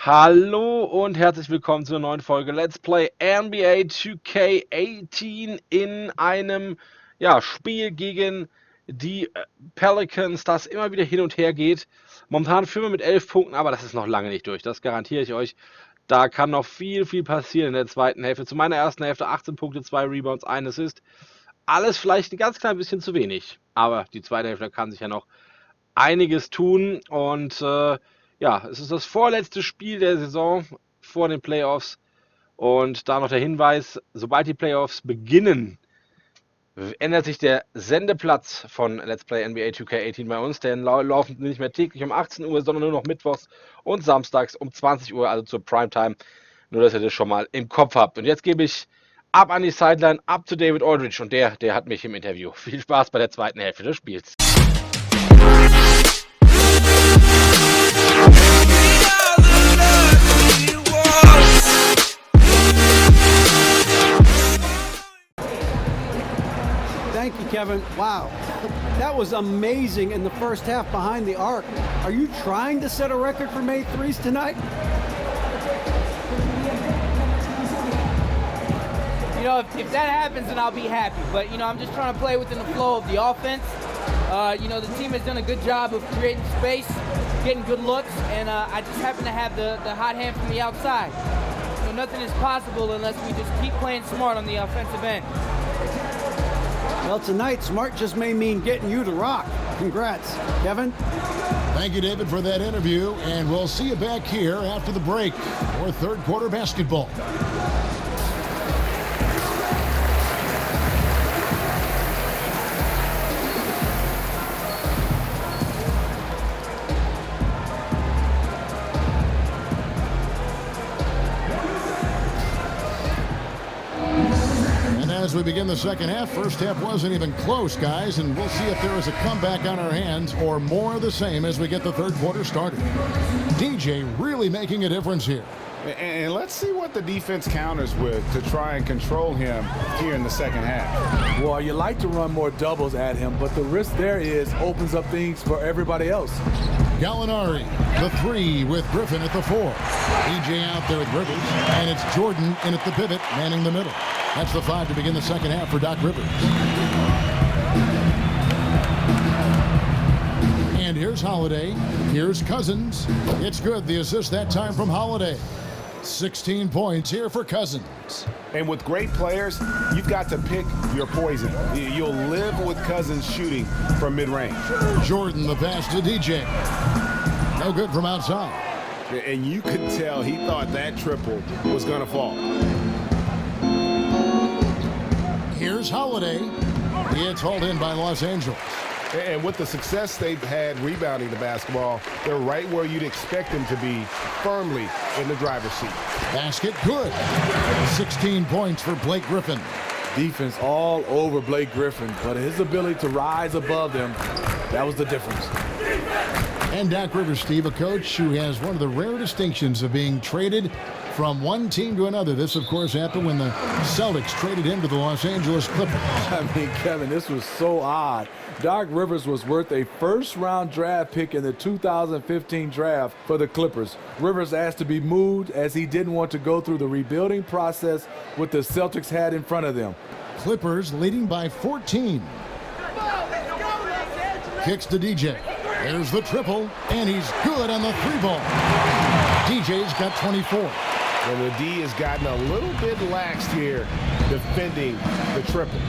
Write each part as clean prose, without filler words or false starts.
Hallo und herzlich willkommen zur neuen Folge Let's Play NBA 2K18 in einem Spiel gegen die Pelicans, das immer wieder hin und her geht. Momentan führen wir mit 11 Punkten, aber das ist noch lange nicht durch, das garantiere ich euch. Da kann noch viel passieren in der zweiten Hälfte. Zu meiner ersten Hälfte 18 Punkte, 2 Rebounds, 1 Assist. Alles vielleicht ein ganz klein bisschen zu wenig, aber die zweite Hälfte kann sich ja noch einiges tun und es ist das vorletzte Spiel der Saison vor den Playoffs und da noch der Hinweis, sobald die Playoffs beginnen, ändert sich der Sendeplatz von Let's Play NBA 2K18 bei uns, denn laufen nicht mehr täglich um 18 Uhr, sondern nur noch mittwochs und samstags um 20 Uhr, also zur Primetime, nur dass ihr das schon mal im Kopf habt. Und jetzt gebe ich ab an die Sideline, ab zu David Aldridge und der hat mich im Interview. Viel Spaß bei der zweiten Hälfte des Spiels. Thank you, Kevin. Wow, that was amazing in the first half behind the arc. Are you trying to set a record for made threes tonight? You know, if that happens, then I'll be happy. But, you know, I'm just trying to play within the flow of the offense. The team has done a good job of creating space, getting good looks, and I just happen to have the hot hand from the outside. So nothing is possible unless we just keep playing smart on the offensive end. Well, tonight, smart just may mean getting you to rock. Congrats. Kevin? Thank you, David, for that interview, and we'll see you back here after the break for third quarter basketball. As we begin the second half, first half wasn't even close, guys, and we'll see if there is a comeback on our hands or more of the same as we get the third quarter started. DJ really making a difference here. And let's see what the defense counters with to try and control him here in the second half. Well, you like to run more doubles at him, but the risk there is opens up things for everybody else. Gallinari, the three with Griffin at the four. DJ out there with Rivers, and it's Jordan in at the pivot, manning the middle. That's the five to begin the second half for Doc Rivers. And here's Holiday. Here's Cousins. It's good. The assist that time from Holiday. 16 points here for Cousins. And with great players, you've got to pick your poison. You'll live with Cousins shooting from mid-range. Jordan, the pass to DJ. No good from outside. And you could tell he thought that triple was going to fall. Here's Holiday. It's hauled in by Los Angeles. And with the success they've had rebounding the basketball, they're right where you'd expect them to be, firmly in the driver's seat. Basket good. 16 points for Blake Griffin. Defense all over Blake Griffin, but his ability to rise above them, that was the difference. And Doc Rivers, Steve, a coach who has one of the rare distinctions of being traded from one team to another. This, of course, happened when the Celtics traded him to the Los Angeles Clippers. I mean, Kevin, this was so odd. Doc Rivers was worth a first-round draft pick in the 2015 draft for the Clippers. Rivers asked to be moved as he didn't want to go through the rebuilding process what the Celtics had in front of them. Clippers leading by 14. Kicks to DJ. There's the triple, and he's good on the three ball. DJ's got 24. And the D has gotten a little bit laxed here defending the triple.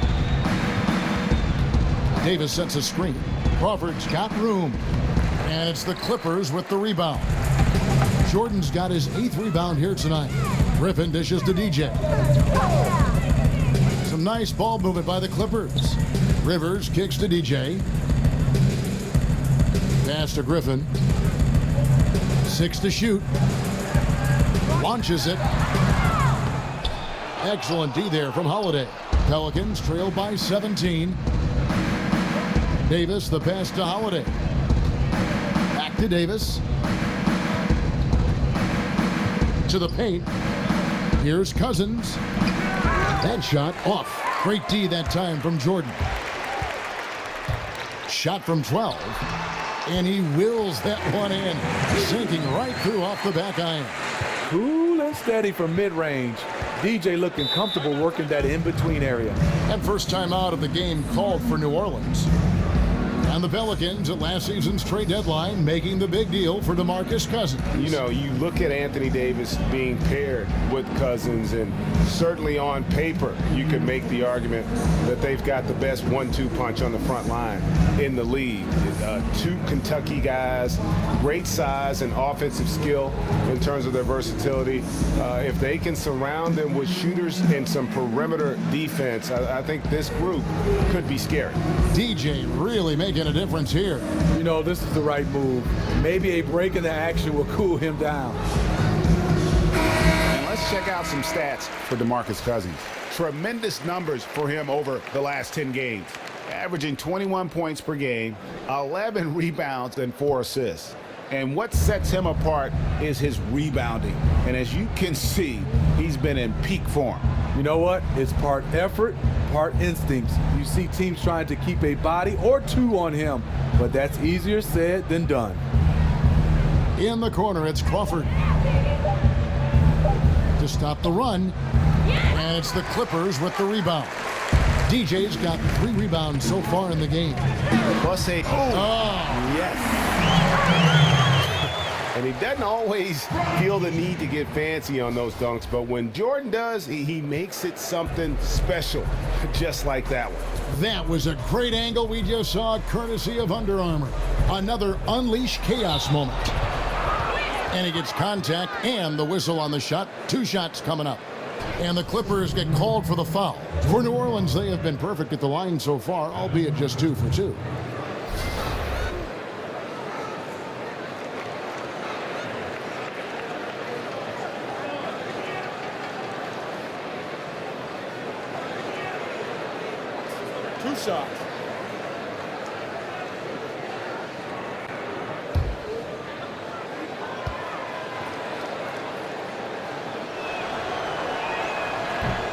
Davis sets a screen. Crawford's got room. And it's the Clippers with the rebound. Jordan's got his 8th rebound here tonight. Griffin dishes to DJ. Some nice ball movement by the Clippers. Rivers kicks to DJ. Pass to Griffin. 6 to shoot. Launches it. Excellent D there from Holiday. Pelicans trail by 17. Davis, the pass to Holiday. Back to Davis. To the paint. Here's Cousins. That shot off. Great D that time from Jordan. Shot from 12. And he wills that one in, sinking right through off the back iron. Cool and steady from mid-range. DJ looking comfortable working that in-between area. And first time out of the game called for New Orleans. And the Pelicans at last season's trade deadline making the big deal for DeMarcus Cousins. You know, you look at Anthony Davis being paired with Cousins, and certainly on paper, you can make the argument that they've got the best 1-2 punch on the front line in the league. Two Kentucky guys, great size and offensive skill in terms of their versatility. If they can surround them with shooters and some perimeter defense, I think this group could be scary. DJ really making a difference here. You know, this is the right move. Maybe a break in the action will cool him down. And let's check out some stats for DeMarcus Cousins. Tremendous numbers for him over the last 10 games. Averaging 21 points per game, 11 rebounds, and 4 assists. And what sets him apart is his rebounding. And as you can see, he's been in peak form. You know what? It's part effort, part instincts. You see teams trying to keep a body or two on him, but that's easier said than done. In the corner, it's Crawford to stop the run, and it's the Clippers with the rebound. DJ's got 3 rebounds so far in the game. Plus a Yes. And he doesn't always feel the need to get fancy on those dunks, but when Jordan does, he makes it something special, just like that one. That was a great angle we just saw, courtesy of Under Armour. Another Unleash Chaos moment. And he gets contact and the whistle on the shot. 2 shots coming up. And the Clippers get called for the foul. For New Orleans, they have been perfect at the line so far, albeit just 2 for 2. Shots.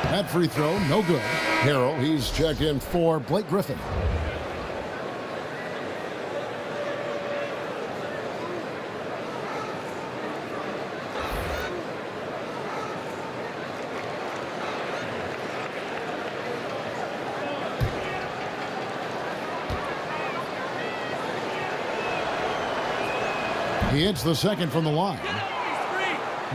That free throw, no good. Harrell, he's checked in for Blake Griffin. He hits the second from the line.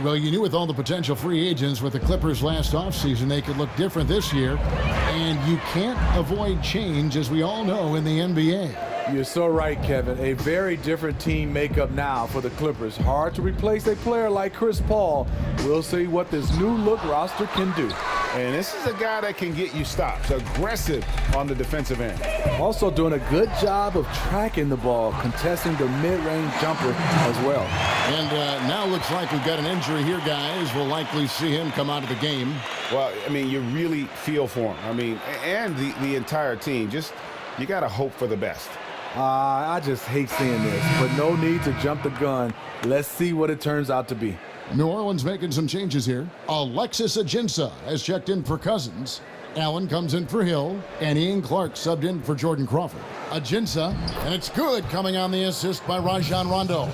Well, you knew with all the potential free agents with the Clippers last offseason, they could look different this year. And you can't avoid change, as we all know, in the NBA. You're so right, Kevin. A very different team makeup now for the Clippers. Hard to replace a player like Chris Paul. We'll see what this new look roster can do. And this is a guy that can get you stops. Aggressive on the defensive end. Also doing a good job of tracking the ball, contesting the mid-range jumper as well. And now looks like we've got an injury here, guys. We'll likely see him come out of the game. Well, I mean, you really feel for him. I mean, and the entire team. Just, you got to hope for the best. I just hate seeing this, but no need to jump the gun. Let's see what it turns out to be. New Orleans making some changes here. Alexis Ajinça has checked in for Cousins. Allen comes in for Hill, and Ian Clark subbed in for Jordan Crawford. Ajinça, and it's good, coming on the assist by Rajon Rondo.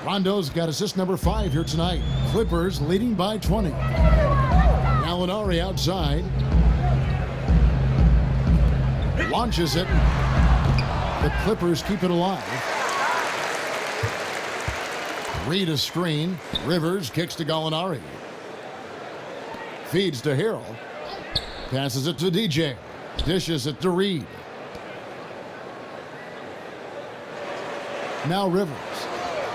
Rondo's got assist number 5 here tonight. Clippers leading by 20. Gallinari outside. Launches it. The Clippers keep it alive. Reed a screen. Rivers kicks to Gallinari. Feeds to Harrell. Passes it to DJ. Dishes it to Reed. Now Rivers.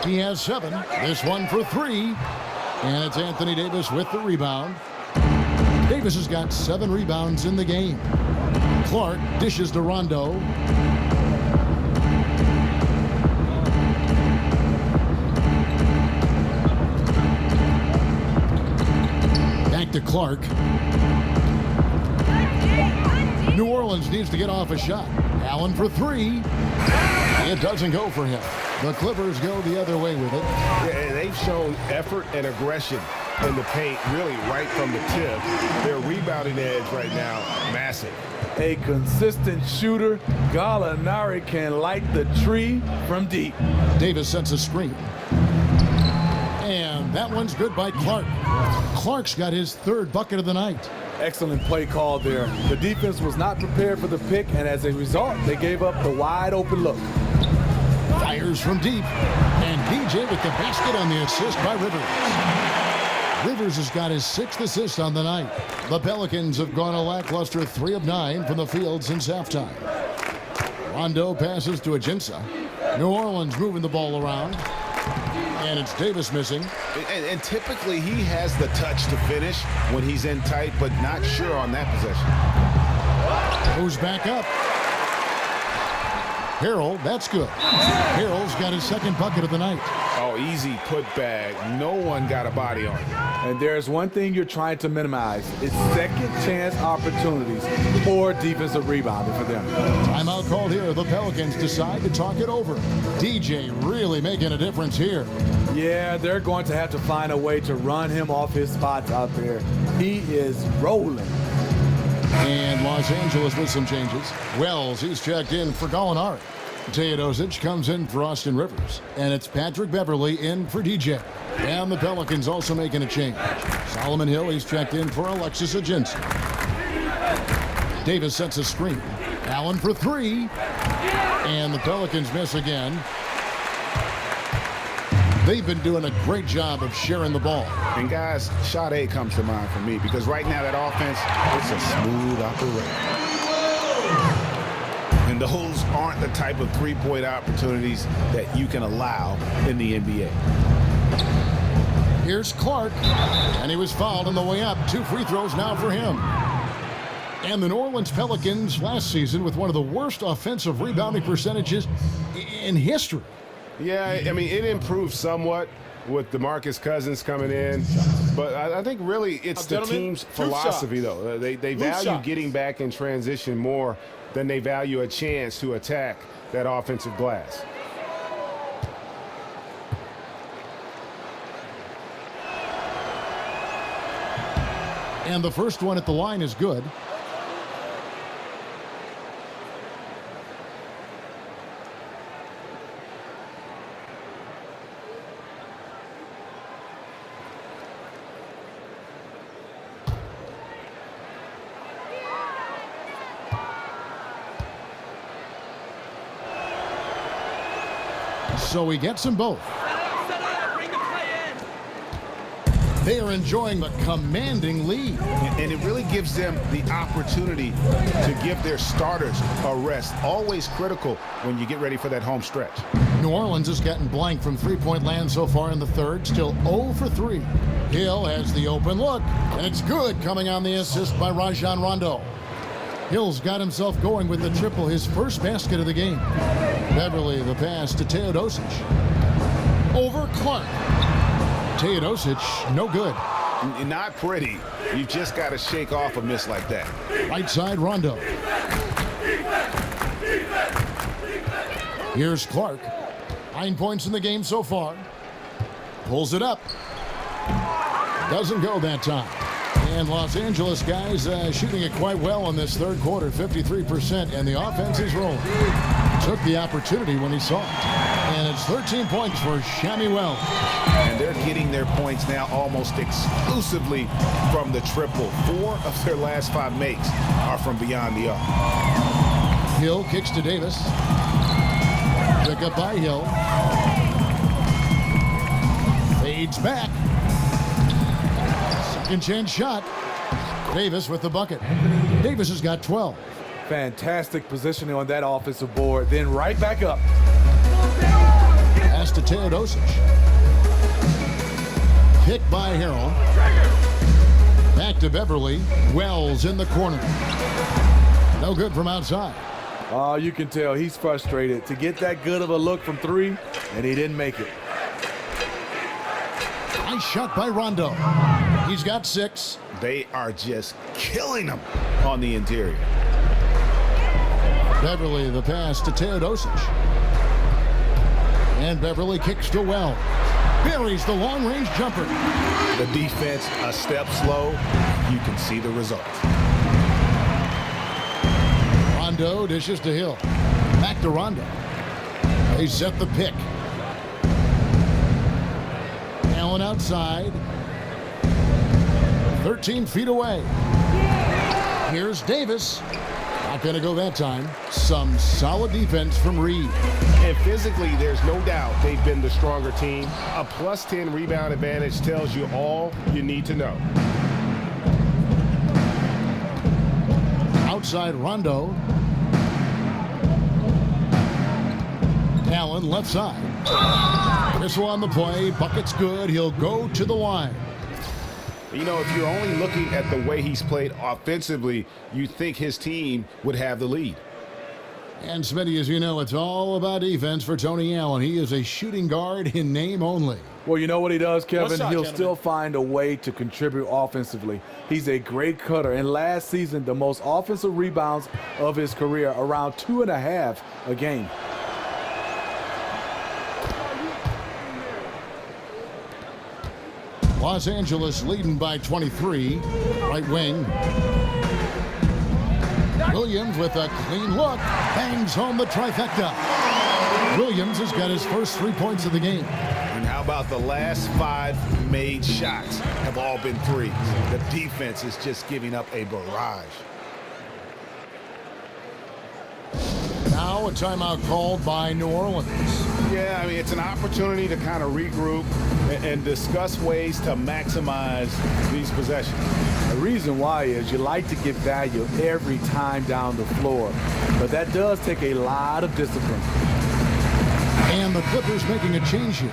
He has 7. This one for 3. And it's Anthony Davis with the rebound. Davis has got 7 rebounds in the game. Clark dishes to Rondo. Back to Clark. New Orleans needs to get off a shot. Allen for 3. It doesn't go for him. The Clippers go the other way with it. Yeah, they've shown effort and aggression in the paint, really right from the tip. Their rebounding edge right now, massive. a consistent shooter. Gallinari can light the tree from deep. Davis sets a screen. And that one's good by Clark. Clark's got his third bucket of the night. Excellent play call there. The defense was not prepared for the pick, and as a result, they gave up the wide open look. Fires from deep. And DJ with the basket on the assist by Rivers. Rivers has got his 6th assist on the night. The Pelicans have gone a lackluster 3 of 9 from the field since halftime. Rondo passes to Ajinça. New Orleans moving the ball around. And it's Davis missing. And typically he has the touch to finish when he's in tight, but not sure on that possession. Goes back up. Harrell, that's good. Harrell's got his 2nd bucket of the night. Oh, easy putback. No one got a body on it. And there's one thing you're trying to minimize. It's second chance opportunities for defensive rebounding for them. Timeout called here. The Pelicans decide to talk it over. DJ really making a difference here. Yeah, they're going to have to find a way to run him off his spots out there. He is rolling. And Los Angeles with some changes. Wells, he's checked in for Gallinari. Teodosic comes in for Austin Rivers. And it's Patrick Beverly in for DJ. And the Pelicans also making a change. Solomon Hill, he's checked in for Alexis Ajinça. Davis sets a screen. Allen for 3. And the Pelicans miss again. They've been doing a great job of sharing the ball. And guys, shot A comes to mind for me because right now that offense, it's a smooth operation. And those aren't the type of three-point opportunities that you can allow in the NBA. Here's Clark, and he was fouled on the way up. 2 free throws now for him. And the New Orleans Pelicans last season with one of the worst offensive rebounding percentages in history. Yeah, I mean, it improved somewhat with DeMarcus Cousins coming in. But I think really it's the team's philosophy, though. They value getting back in transition more than they value a chance to attack that offensive glass. And the first one at the line is good. So he gets them both. They are enjoying the commanding lead. And it really gives them the opportunity to give their starters a rest. Always critical when you get ready for that home stretch. New Orleans has gotten blank from three-point land so far in the third. Still 0 for 3. Hill has the open look, and it's good coming on the assist by Rajon Rondo. Hill's got himself going with the triple, his first basket of the game. Beverly, the pass to Teodosic. Over Clark. Teodosic, no good. Not pretty. You just got to shake off a miss like that. Right side, Rondo. Here's Clark. 9 points in the game so far. Pulls it up. Doesn't go that time. And Los Angeles guys shooting it quite well in this third quarter, 53%, and the offense is rolling. Took the opportunity when he saw it. And it's 13 points for Shammy Wells. And they're getting their points now almost exclusively from the triple. 4 of their last 5 makes are from beyond the arc. Hill kicks to Davis. Pick up by Hill. Fades back. Second chance shot. Davis with the bucket. Davis has got 12. Fantastic positioning on that offensive board. Then right back up. Pass to Teodosic. Picked by Harrell. Back to Beverly. Wells in the corner. No good from outside. Oh, you can tell he's frustrated to get that good of a look from 3, and he didn't make it. Nice shot by Rondo. He's got 6. They are just killing them on the interior. Beverly, the pass to Teodosic. And Beverly kicks to Wells. Buries the long-range jumper. The defense a step slow. You can see the result. Rondo dishes to Hill. Back to Rondo. They set the pick. Allen outside. 13 feet away. Here's Davis. Not going to go that time. Some solid defense from Reed. And physically, there's no doubt they've been the stronger team. A plus 10 rebound advantage tells you all you need to know. Outside Rondo. Allen left side. Missile on the play. Bucket's good. He'll go to the line. You know, if you're only looking at the way he's played offensively, you think his team would have the lead. And Smitty, as you know, it's all about defense for Tony Allen. He is a shooting guard in name only. Well, you know what he does, Kevin? shot, He'll gentlemen. still find a way to contribute offensively. He's a great cutter. And last season, the most offensive rebounds of his career, around 2.5 a game. Los Angeles leading by 23. Right wing. Williams with a clean look. Bangs home the trifecta. Williams has got his first 3 points of the game. And how about the last 5 made shots have all been threes? The defense is just giving up a barrage. Now a timeout called by New Orleans. Yeah, I mean, it's an opportunity to kind of regroup and discuss ways to maximize these possessions. The reason why is you like to get value every time down the floor. But that does take a lot of discipline. And the Clippers making a change here.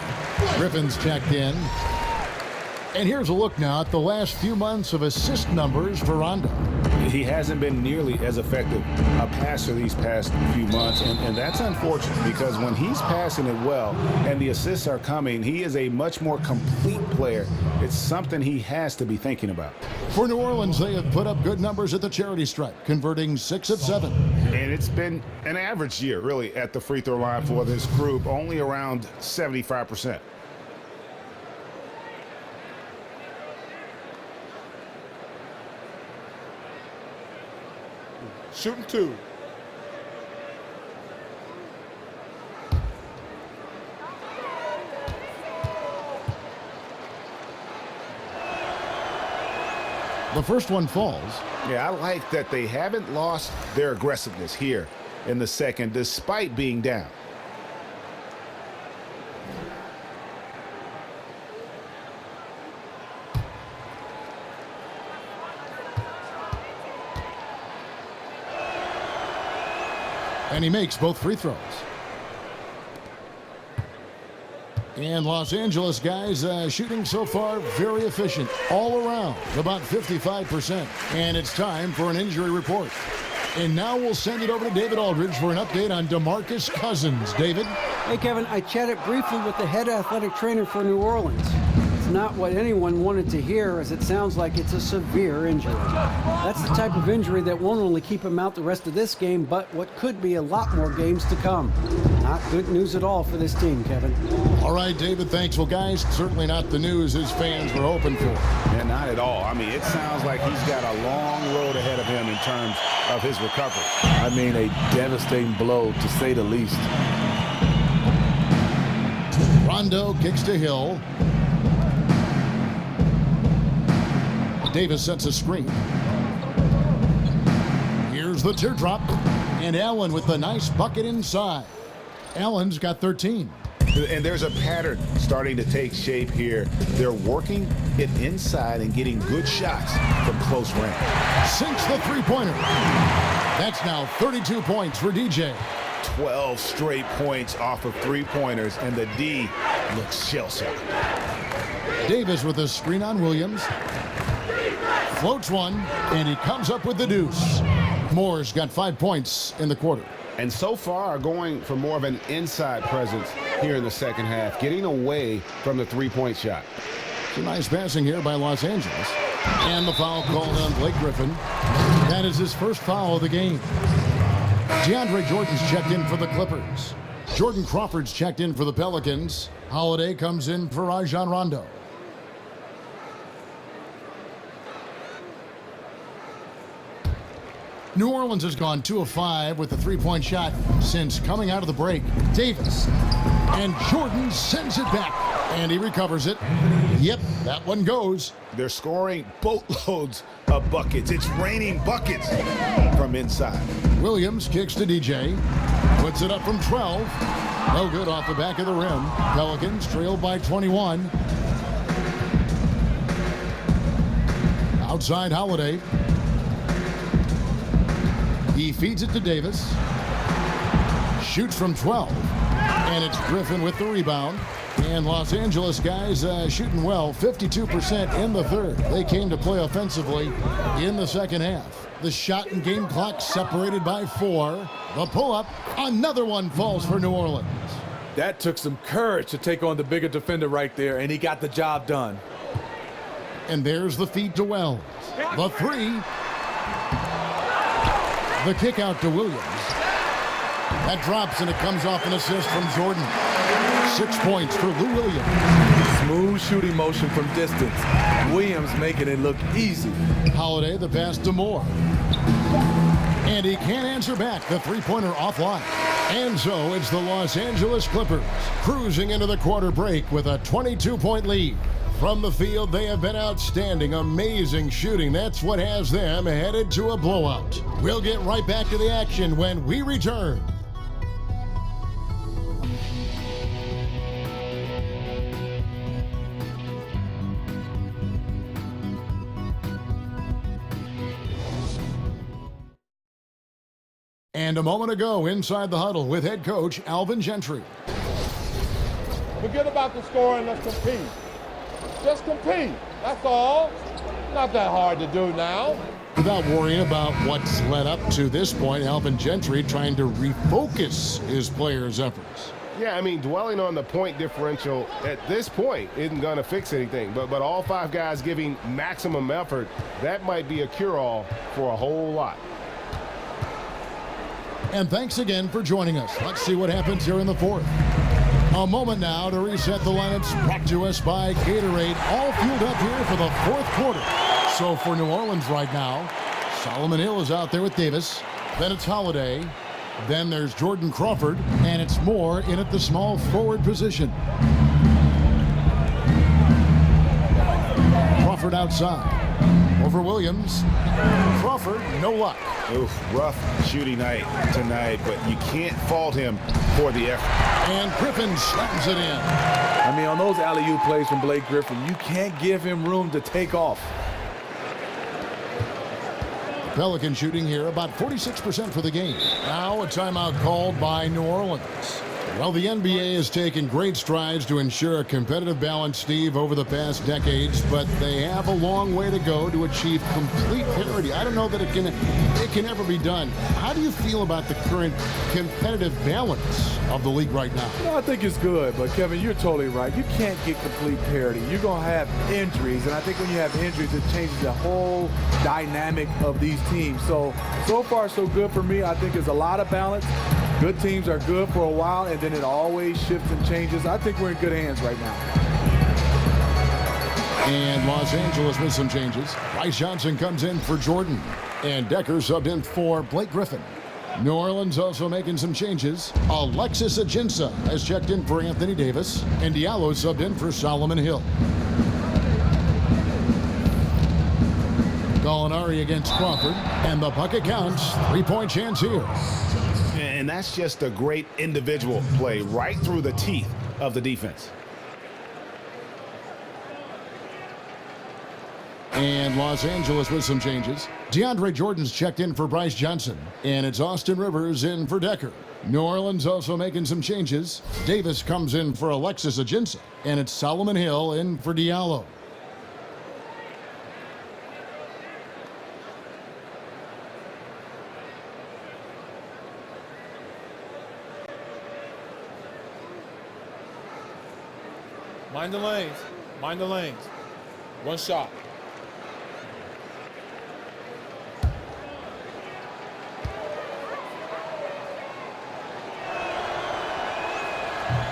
Griffin's checked in. And here's a look now at the last few months of assist numbers for Rondo. He hasn't been nearly as effective a passer these past few months, and that's unfortunate because when he's passing it well and the assists are coming, he is a much more complete player. It's something he has to be thinking about. For New Orleans, they have put up good numbers at the charity stripe, converting 6 of 7. And it's been an average year, really, at the free throw line for this group, only around 75%. Shooting 2. The first one falls. Yeah, I like that they haven't lost their aggressiveness here in the second, despite being down. And he makes both free throws. And Los Angeles guys shooting so far very efficient all around, about 55%. And it's time for an injury report. And now we'll send it over to David Aldridge for an update on DeMarcus Cousins. David? Hey, Kevin, I chatted briefly with the head athletic trainer for New Orleans. It's not what anyone wanted to hear, as it sounds like it's a severe injury. That's the type of injury that won't only keep him out the rest of this game, but what could be a lot more games to come. Not good news at all for this team, Kevin. All right, David, thanks. Well, guys, certainly not the news his fans were hoping for. Yeah, not at all. I mean, it sounds like he's got a long road ahead of him in terms of his recovery. I mean, a devastating blow, to say the least. Rondo kicks to Hill. Davis sets a screen. Here's the teardrop. And Allen with the nice bucket inside. Allen's got 13. And there's a pattern starting to take shape here. They're working it inside and getting good shots from close range. Sinks the three-pointer. That's now 32 points for DJ. 12 straight points off of three-pointers, and the D looks shell-shocked. Davis with a screen on Williams. Floats one, and he comes up with the deuce. Moore's got 5 points in the quarter. And so far are going for more of an inside presence here in the second half, getting away from the three-point shot. Some nice passing here by Los Angeles. And the foul called on Blake Griffin. That is his first foul of the game. DeAndre Jordan's checked in for the Clippers. Jordan Crawford's checked in for the Pelicans. Holiday comes in for Rajon Rondo. New Orleans has gone 2 of 5 with the three-point shot since coming out of the break. Davis. And Jordan sends it back. And he recovers it. Yep, that one goes. They're scoring boatloads of buckets. It's raining buckets from inside. Williams kicks to DJ. Puts it up from 12. No good off the back of the rim. Pelicans trail by 21. Outside Holiday. He feeds it to Davis. Shoots from 12. And it's Griffin with the rebound. And Los Angeles guys shooting well, 52% in the third. They came to play offensively in the second half. The shot and game clock separated by 4. The pull-up, another one falls for New Orleans. That took some courage to take on the bigger defender right there, and he got the job done. And there's the feed to Wells. The 3. The kick out to Williams. That drops, and it comes off an assist from Jordan. 6 points for Lou Williams. Smooth shooting motion from distance. Williams making it look easy. Holiday, the pass to Moore. And he can't answer back. The three-pointer offline. And so it's the Los Angeles Clippers cruising into the quarter break with a 22-point lead. From the field, they have been outstanding, amazing shooting. That's what has them headed to a blowout. We'll get right back to the action when we return. And a moment ago, inside the huddle with head coach Alvin Gentry. Forget about the scoring, let's compete. Just compete, that's all. Not that hard to do now. Without worrying about what's led up to this point, Alvin Gentry trying to refocus his players' efforts. Yeah, I mean, dwelling on the point differential at this point isn't going to fix anything. But all 5 guys giving maximum effort, that might be a cure-all for a whole lot. And thanks again for joining us. Let's see what happens here in the fourth. A moment now to reset the lineups, brought to us by Gatorade, all fueled up here for the fourth quarter. So for New Orleans right now, Solomon Hill is out there with Davis. Then it's Holiday. Then there's Jordan Crawford, and it's Moore in at the small forward position. Crawford outside. Over Williams. Crawford, no luck. Oof, rough shooting night tonight, but you can't fault him for the effort. And Griffin slams it in. I mean, on those alley-oop plays from Blake Griffin, you can't give him room to take off. Pelican shooting here about 46% for the game. Now a timeout called by New Orleans. Well, the NBA has taken great strides to ensure a competitive balance, Steve, over the past decades, but they have a long way to go to achieve complete parity. I don't know that it can ever be done. How do you feel about the current competitive balance of the league right now? No, I think it's good, but Kevin, you're totally right. You can't get complete parity. You're going to have injuries, and I think when you have injuries, it changes the whole dynamic of these teams. So far, so good for me. I think there's a lot of balance. Good teams are good for a while, and then it always shifts and changes. I think we're in good hands right now. And Los Angeles with some changes. Bryce Johnson comes in for Jordan, and Decker subbed in for Blake Griffin. New Orleans also making some changes. Alexis Ajinça has checked in for Anthony Davis, and Diallo subbed in for Solomon Hill. Gallinari against Crawford, and the bucket counts. 3-point chance here. And that's just a great individual play right through the teeth of the defense. And Los Angeles with some changes. DeAndre Jordan's checked in for Bryce Johnson, and it's Austin Rivers in for Decker. New Orleans also making some changes. Davis comes in for Alexis Ajinça, and it's Solomon Hill in for Diallo. Mind the lanes, mind the lanes. One shot.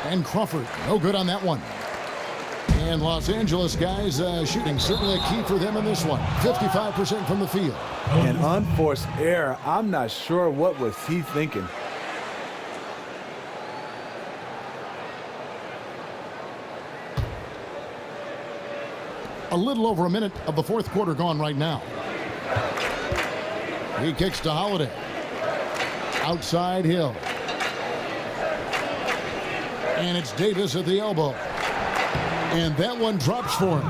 And Crawford, no good on that one. And Los Angeles guys shooting certainly a key for them in this one. 55% from the field. An unforced error. I'm not sure what was he thinking. A little over a minute of the fourth quarter gone right now. He kicks to Holiday. Outside Hill. And it's Davis at the elbow. And that one drops for him.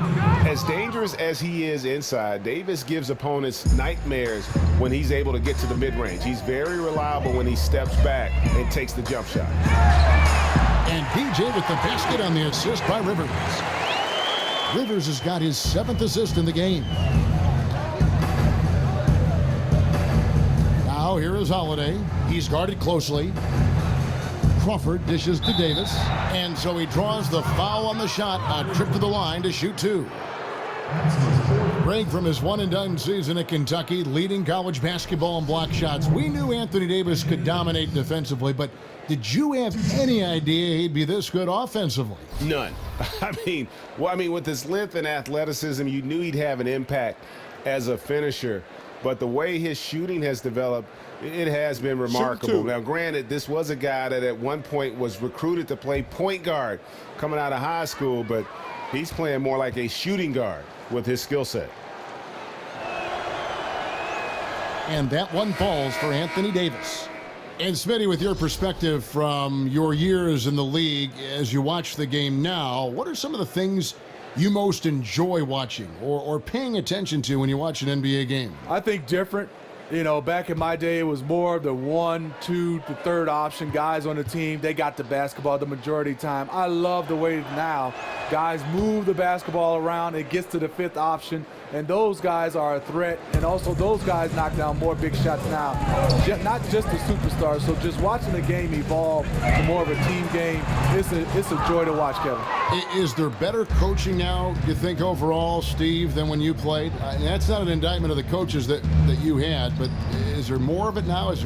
As dangerous as he is inside, Davis gives opponents nightmares when he's able to get to the mid-range. He's very reliable when he steps back and takes the jump shot. And DJ with the basket on the assist by Rivers. Rivers has got his 7th assist in the game. Now here is Holiday. He's guarded closely. Crawford dishes to Davis. And so he draws the foul on the shot. A trip to the line to shoot 2. Break from his one-and-done season at Kentucky, leading college basketball in block shots. We knew Anthony Davis could dominate defensively, but did you have any idea he'd be this good offensively? None. I mean, with his length and athleticism, you knew he'd have an impact as a finisher. But the way his shooting has developed, it has been remarkable. Now, granted, this was a guy that at one point was recruited to play point guard coming out of high school, but he's playing more like a shooting guard with his skill set. And that one falls for Anthony Davis. And Smitty, with your perspective from your years in the league, as you watch the game now, what are some of the things you most enjoy watching or paying attention to when you watch an NBA game? I think different. You know, back in my day, it was more of the 1, 2, the third option guys on the team. They got the basketball the majority of the time. I love the way now guys move the basketball around. It gets to the 5th option, and those guys are a threat. And also those guys knock down more big shots now, not just the superstars. So just watching the game evolve to more of a team game, it's a joy to watch, Kevin. Is there better coaching now, you think, overall, Steve, than when you played? That's not an indictment of the coaches that you had, but is there more of it now? Is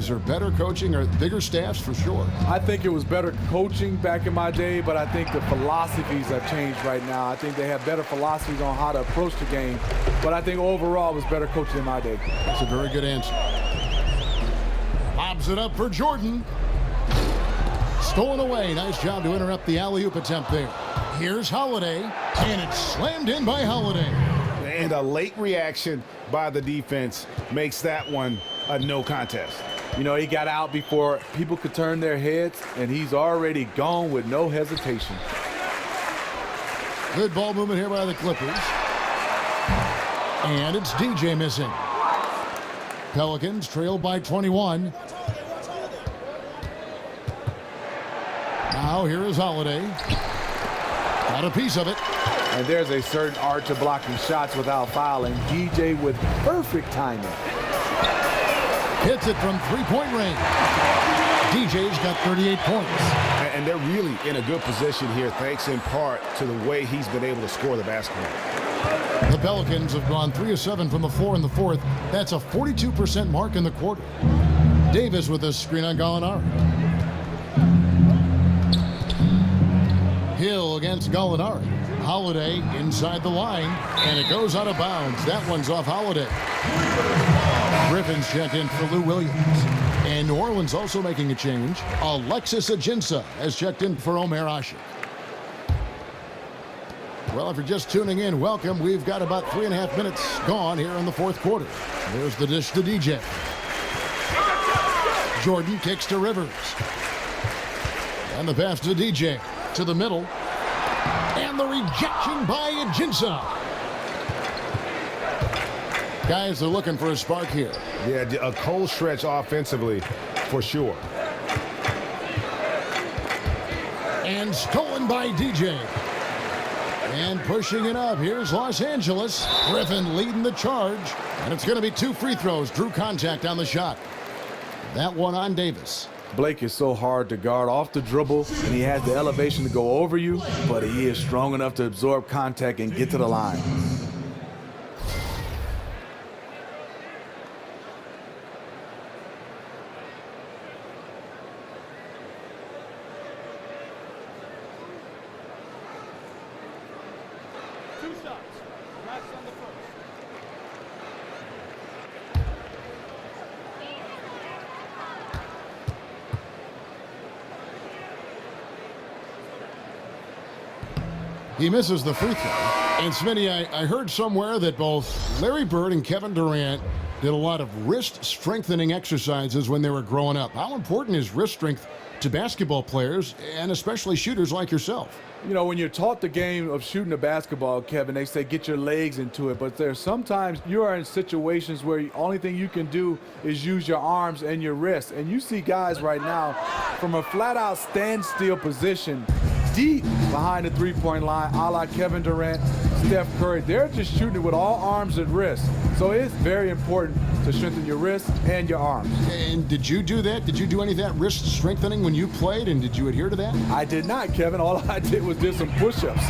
there better coaching or bigger staffs for sure? I think it was better coaching back in my day, but I think the philosophies have changed right now. I think they have better philosophies on how to approach the game, but I think overall it was better coaching in my day. That's a very good answer. Lobs it up for Jordan. Stolen away. Nice job to interrupt the alley-oop attempt there. Here's Holiday, and it's slammed in by Holiday. And a late reaction by the defense makes that one a no contest. You know, he got out before people could turn their heads, and he's already gone with no hesitation. Good ball movement here by the Clippers. And it's DJ missing. Pelicans trail by 21. Now here is Holiday. Got a piece of it. And there's a certain art to blocking shots without fouling. DJ with perfect timing. Hits it from three-point range. DJ's got 38 points. And they're really in a good position here, thanks in part to the way he's been able to score the basketball. The Pelicans have gone 3 of 7 from the floor in the fourth. That's a 42% mark in the quarter. Davis with a screen on Gallinari. Hill against Gallinari. Holiday inside the line, and it goes out of bounds. That one's off Holiday. Griffin's checked in for Lou Williams. And New Orleans also making a change. Alexis Ajinça has checked in for Omer Asik. Well, if you're just tuning in, welcome. We've got about 3.5 minutes gone here in the fourth quarter. There's the dish to DJ. Jordan kicks to Rivers. And the pass to DJ. To the middle. And the rejection by Ajinça. Guys are looking for a spark here. Yeah, a cold stretch offensively, for sure. And stolen by DJ. And pushing it up, here's Los Angeles. Griffin leading the charge. And it's going to be 2 free throws. Drew contact on the shot. That one on Davis. Blake is so hard to guard off the dribble, and he has the elevation to go over you, but he is strong enough to absorb contact and get to the line. He misses the free throw. And Smitty, I heard somewhere that both Larry Bird and Kevin Durant did a lot of wrist strengthening exercises when they were growing up. How important is wrist strength to basketball players, and especially shooters like yourself? You know, when you're taught the game of shooting a basketball, Kevin, they say get your legs into it. But there's sometimes you are in situations where the only thing you can do is use your arms and your wrists. And you see guys right now from a flat-out standstill position, deep behind the three-point line, a la Kevin Durant, Steph Curry. They're just shooting it with all arms and wrists. So it's very important to strengthen your wrists and your arms. And did you do that? Did you do any of that wrist strengthening when you played, and did you adhere to that? I did not, Kevin. All I did was do some push-ups.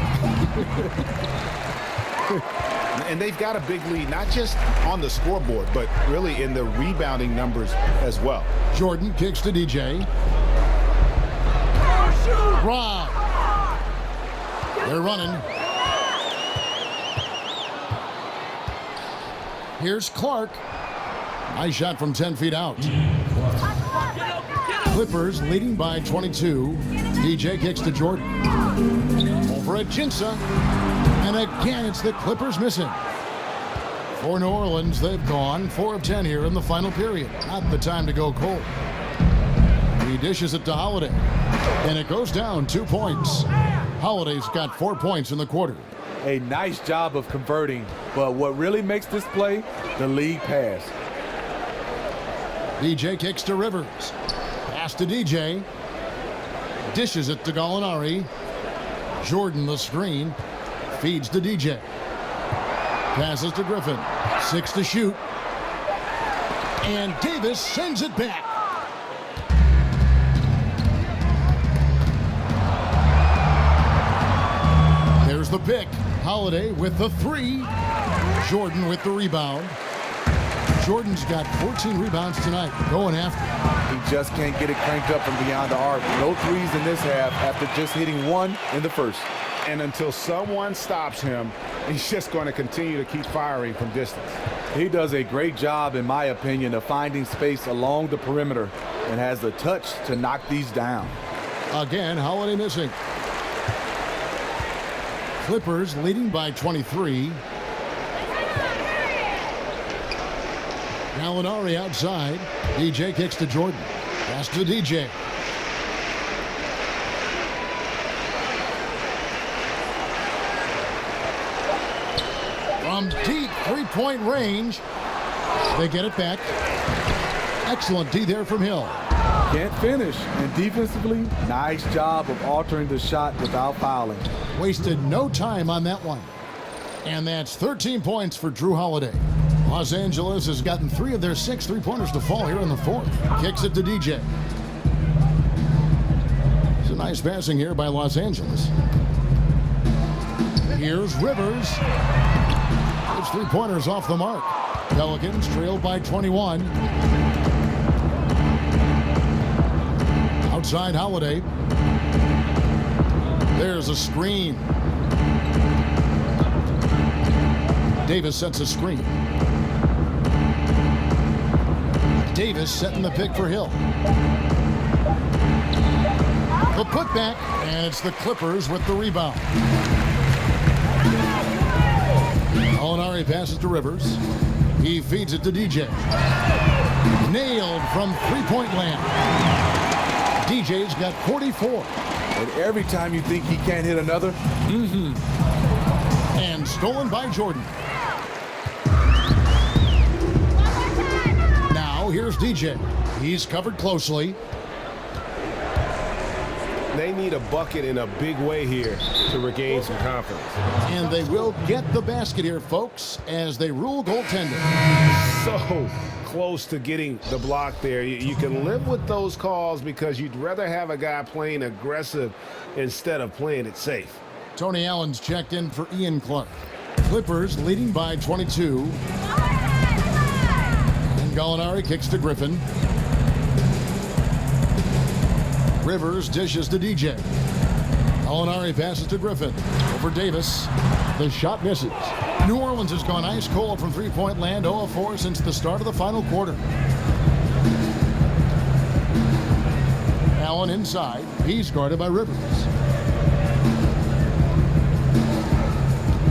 And they've got a big lead, not just on the scoreboard, but really in the rebounding numbers as well. Jordan kicks to DJ. Rob. They're running. Here's Clark. Nice shot from 10 feet out. Clippers leading by 22. DJ kicks to Jordan. Over at Jinsa. And again, it's the Clippers missing. For New Orleans, they've gone 4 of 10 here in the final period. Not the time to go cold. He dishes it to Holiday. And it goes down 2 points. Holiday's got 4 points in the quarter. A nice job of converting, but what really makes this play, the lead pass. DJ kicks to Rivers. Pass to DJ. Dishes it to Gallinari. Jordan the screen. Feeds to DJ. Passes to Griffin. 6 to shoot. And Davis sends it back. There's the pick. Holiday with the 3. Jordan with the rebound. Jordan's got 14 rebounds tonight, going after. He just can't get it cranked up from beyond the arc. No threes in this half after just hitting 1 in the first. And until someone stops him, he's just going to continue to keep firing from distance. He does a great job, in my opinion, of finding space along the perimeter and has the touch to knock these down. Again, Holiday missing. Clippers leading by 23. Gallinari outside. DJ kicks to Jordan. Pass to DJ. From deep three-point range, they get it back. Excellent D there from Hill. Can't finish, and defensively, nice job of altering the shot without fouling. Wasted no time on that one. And that's 13 points for Drew Holiday. Los Angeles has gotten 3 of their 6 three-pointers to fall here in the 4th. Kicks it to DJ. It's a nice passing here by Los Angeles. Here's Rivers. It's 3-pointers off the mark. Pelicans trailed by 21. Outside Holiday. There's a screen. Davis sets a screen. Davis setting the pick for Hill. The putback, and it's the Clippers with the rebound. Gallinari passes to Rivers. He feeds it to DJ. Nailed from three-point land. DJ's got 44. And every time you think he can't hit another, And stolen by Jordan. Now here's DJ. He's covered closely. They need a bucket in a big way here to regain some confidence. And they will get the basket here, folks, as they rule goaltender. So close to getting the block there. You can live with those calls because you'd rather have a guy playing aggressive instead of playing it safe. Tony Allen's checked in for Ian Clark. Clippers leading by 22. And Gallinari kicks to Griffin. Rivers dishes to DJ. Gallinari passes to Griffin. Over Davis. The shot misses. New Orleans has gone ice cold from three-point land, 0 of 4 since the start of the final quarter. Allen inside. He's guarded by Rivers.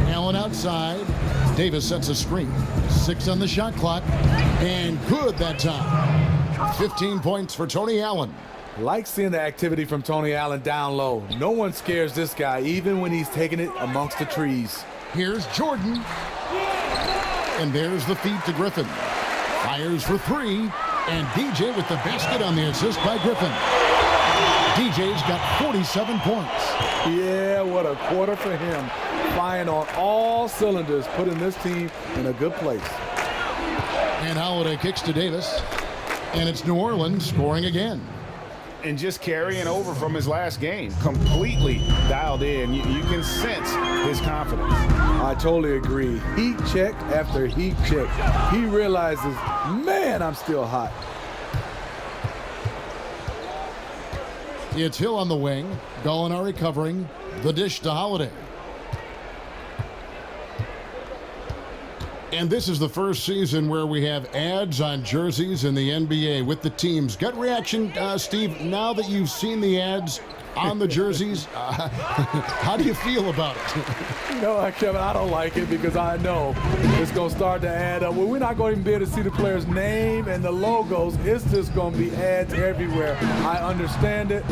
Allen outside. Davis sets a screen. 6 on the shot clock. And good that time. 15 points for Tony Allen. Like seeing the activity from Tony Allen down low. No one scares this guy, even when he's taking it amongst the trees. Here's Jordan. And there's the feed to Griffin. Fires for 3. And DJ with the basket on the assist by Griffin. DJ's got 47 points. Yeah, what a quarter for him. Firing on all cylinders, putting this team in a good place. And Holiday kicks to Davis. And it's New Orleans scoring again. And just carrying over from his last game. Completely dialed in. You can sense his confidence. I totally agree. Heat check after heat check. He realizes, man, I'm still hot. It's Hill on the wing. Gallinari covering. The dish to Holiday. And this is the first season where we have ads on jerseys in the NBA with the teams. Gut reaction, Steve, now that you've seen the ads on the jerseys, how do you feel about it? You know, Kevin, I don't like it because I know it's going to start to add up. Well, we're not going to even be able to see the player's name and the logos. It's just going to be ads everywhere. I understand it,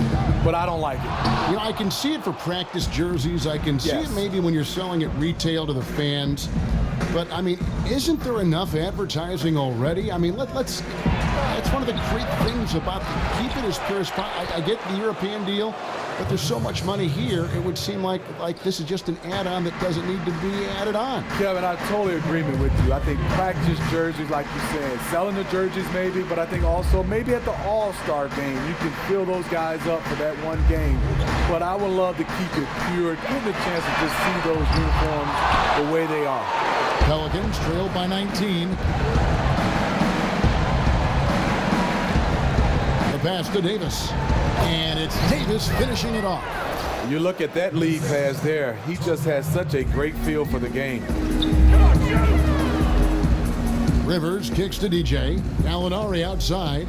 but I don't like it. You know, I can see it for practice jerseys. I can see it maybe when you're selling it retail to the fans. But, I mean, isn't there enough advertising already? I mean, that's one of the great things about keep it as pure as possible. I get the European deal, but there's so much money here, it would seem like this is just an add-on that doesn't need to be added on. Kevin, I totally agreement with you. I think practice jerseys, like you said, selling the jerseys maybe, but I think also maybe at the All-Star game, you can fill those guys up for that one game. But I would love to keep it pure, give the chance to just see those uniforms the way they are. Pelicans trailed by 19. The pass to Davis. And it's Davis finishing it off. You look at that lead pass there. He just has such a great feel for the game. Rivers kicks to DJ. Gallinari outside.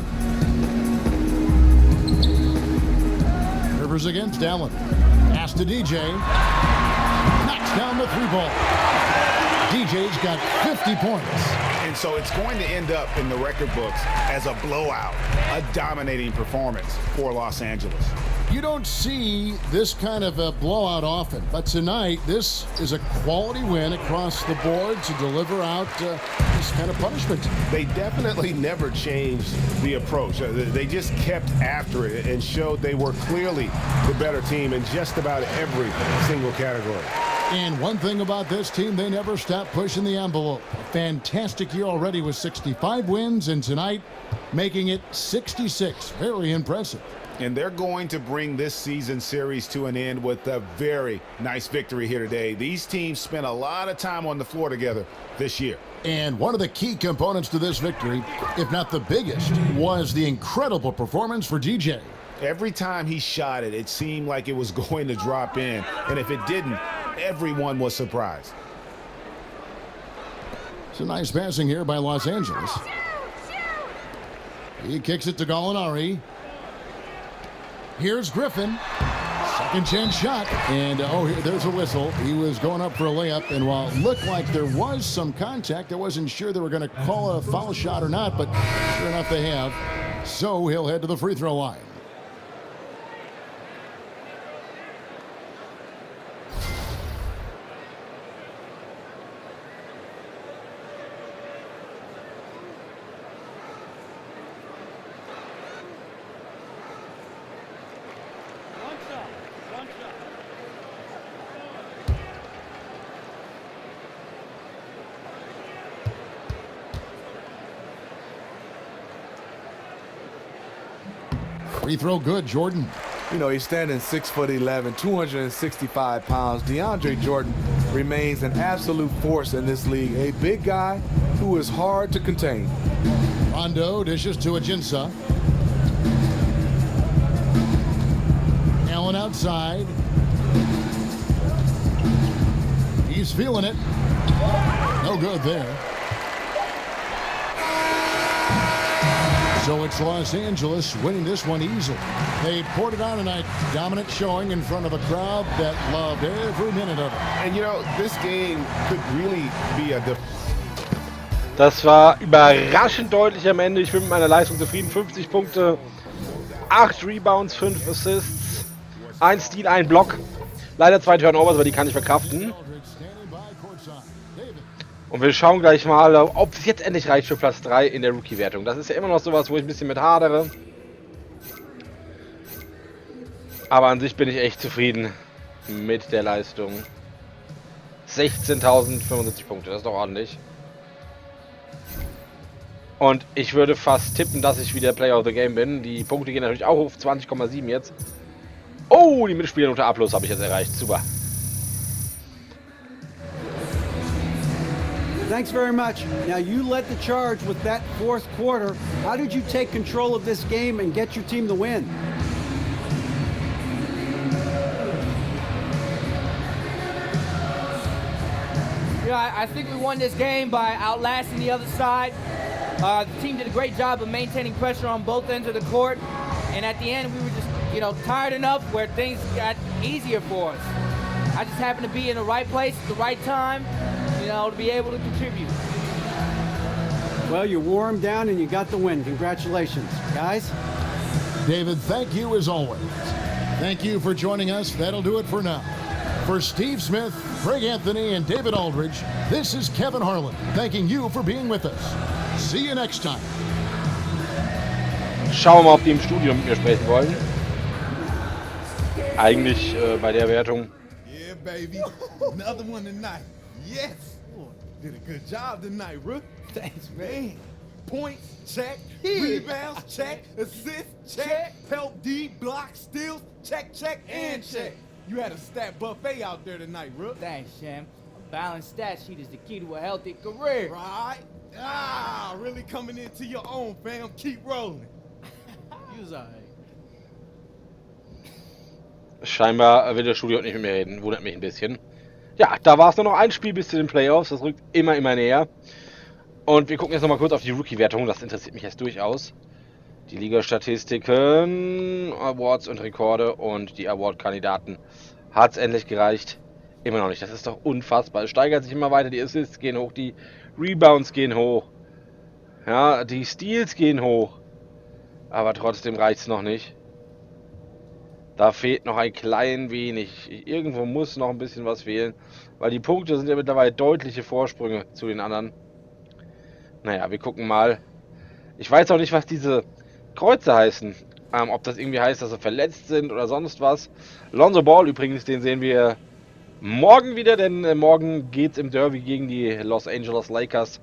Rivers against Allen. Pass to DJ. Knocks down the 3-ball. DJ's got 50 points. And so it's going to end up in the record books as a blowout, a dominating performance for Los Angeles. You don't see this kind of a blowout often, but tonight this is a quality win across the board to deliver out this kind of punishment. They definitely never changed the approach. They just kept after it and showed they were clearly the better team in just about every single category. And one thing about this team, they never stop pushing the envelope. A fantastic year already with 65 wins, and tonight making it 66. Very impressive. And they're going to bring this season series to an end with a very nice victory here today. These teams spent a lot of time on the floor together this year. And one of the key components to this victory, if not the biggest, was the incredible performance for DJ. Every time he shot it, it seemed like it was going to drop in. And if it didn't, everyone was surprised. It's a nice passing here by Los Angeles. He kicks it to Gallinari. Here's Griffin. Second chance shot. And, there's a whistle. He was going up for a layup. And while it looked like there was some contact, I wasn't sure they were going to call a foul shot or not. But sure enough, they have. So he'll head to the free throw line. Free throw good, Jordan. You know, he's standing 6'11", 265 pounds. DeAndre Jordan remains an absolute force in this league. A big guy who is hard to contain. Rondo dishes to Ajinça. Allen outside. He's feeling it. No good there. So it's Los Angeles winning this one easily. They poured it on tonight. Dominant showing in front of a crowd that loved every minute of it. And you know, this game could really be a Das war überraschend deutlich am Ende. Ich bin mit meiner Leistung zufrieden. 50 Punkte, 8 Rebounds, 5 Assists, 1 Steal, 1 Block. Leider 2 Turnovers, aber die kann ich verkraften. Und wir schauen gleich mal, ob es jetzt endlich reicht für Platz 3 in der Rookie-Wertung. Das ist ja immer noch sowas, wo ich ein bisschen mit hadere. Aber an sich bin ich echt zufrieden mit der Leistung. 16.075 Punkte, das ist doch ordentlich. Und ich würde fast tippen, dass ich wieder Player of the Game bin. Die Punkte gehen natürlich auch auf 20,7 jetzt. Oh, die Mitspieler unter A+ habe ich jetzt erreicht. Super. Thanks very much. Now, you led the charge with that fourth quarter. How did you take control of this game and get your team the win? Yeah, I think we won this game by outlasting the other side. The team did a great job of maintaining pressure on both ends of the court. And at the end, we were just, tired enough where things got easier for us. I just happened to be in the right place at the right time, to be able to contribute. Well, you wore them down and you got the win. Congratulations, guys. David, thank you as always. Thank you for joining us. That'll do it for now. For Steve Smith, Craig Anthony, and David Aldridge, this is Kevin Harlan, thanking you for being with us. See you next time. Schauen wir mal, ob die im Studio mit mir sprechen wollen. Eigentlich bei der Wertung. Yeah, baby. Another one tonight. Yes. Did a good job tonight, Rook. Thanks, man. Points, check. Rebounds, check. Assists, check. Help D, block, steals, check, check, and check. You had a stat buffet out there tonight, Rook. Thanks, Shem. A balanced stat sheet is the key to a healthy career. Right? Really coming into your own, fam. Keep rolling. You's alright. Scheinbar will das Studio nicht mit mir reden. Wundert mich ein bisschen. Ja, da war es nur noch ein Spiel bis zu den Playoffs. Das rückt immer näher. Und wir gucken jetzt nochmal kurz auf die Rookie-Wertung. Das interessiert mich jetzt durchaus. Die Liga-Statistiken, Awards und Rekorde und die Award-Kandidaten. Hat es endlich gereicht? Immer noch nicht. Das ist doch unfassbar. Es steigert sich immer weiter. Die Assists gehen hoch, die Rebounds gehen hoch. Ja, die Steals gehen hoch. Aber trotzdem reicht es noch nicht. Da fehlt noch ein klein wenig. Irgendwo muss noch ein bisschen was fehlen. Weil die Punkte sind ja mittlerweile deutliche Vorsprünge zu den anderen. Naja, wir gucken mal. Ich weiß auch nicht, was diese Kreuze heißen. Ob das irgendwie heißt, dass sie verletzt sind oder sonst was. Lonzo Ball übrigens, den sehen wir morgen wieder. Denn morgen geht es im Derby gegen die Los Angeles Lakers.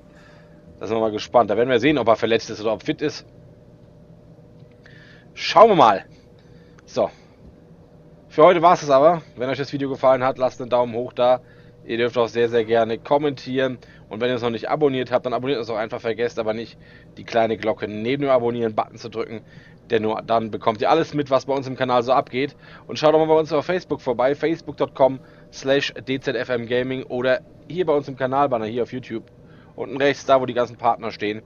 Da sind wir mal gespannt. Da werden wir sehen, ob er verletzt ist oder ob fit ist. Schauen wir mal. So. Für heute war es es aber. Wenn euch das Video gefallen hat, lasst einen Daumen hoch da. Ihr dürft auch sehr, sehr gerne kommentieren. Und wenn ihr es noch nicht abonniert habt, dann abonniert es auch einfach. Vergesst aber nicht, die kleine Glocke neben dem Abonnieren-Button zu drücken. Denn nur dann bekommt ihr alles mit, was bei uns im Kanal so abgeht. Und schaut doch mal bei uns auf Facebook vorbei. facebook.com/dzfmgaming oder hier bei uns im Kanalbanner, hier auf YouTube. Unten rechts, da wo die ganzen Partner stehen.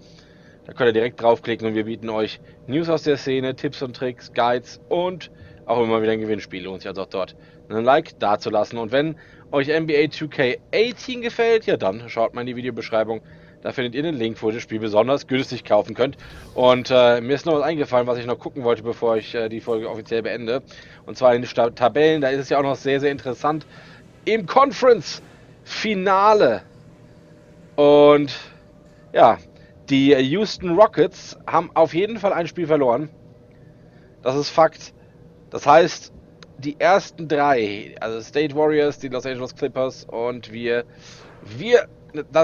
Da könnt ihr direkt draufklicken und wir bieten euch News aus der Szene, Tipps und Tricks, Guides und auch immer wieder ein Gewinnspiel. Lohnt sich also auch dort einen Like dazulassen. Und wenn euch NBA 2K18 gefällt, ja dann schaut mal in die Videobeschreibung. Da findet ihr den Link, wo ihr das Spiel besonders günstig kaufen könnt. Und mir ist noch was eingefallen, was ich noch gucken wollte, bevor ich die Folge offiziell beende. Und zwar in den Tabellen, da ist es ja auch noch sehr, sehr interessant. Im Conference-Finale. Und ja, die Houston Rockets haben auf jeden Fall ein Spiel verloren. Das ist Fakt. Das heißt, die ersten drei, also State Warriors, die Los Angeles Clippers und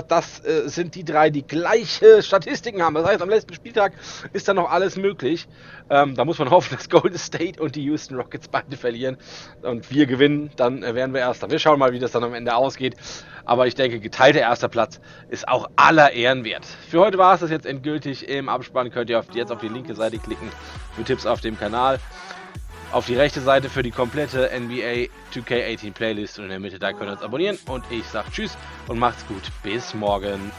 das sind die drei, die gleiche Statistiken haben. Das heißt, am letzten Spieltag ist dann noch alles möglich. Da muss man hoffen, dass Golden State und die Houston Rockets beide verlieren und wir gewinnen, dann wären wir Erster. Wir schauen mal, wie das dann am Ende ausgeht. Aber ich denke, geteilter erster Platz ist auch aller Ehren wert. Für heute war es das jetzt endgültig. Im Abspann könnt ihr jetzt auf die linke Seite klicken für Tipps auf dem Kanal. auf die rechte Seite für die komplette NBA 2K18 Playlist und in der Mitte, da könnt ihr uns abonnieren. Und ich sag Tschüss und macht's gut. Bis morgen.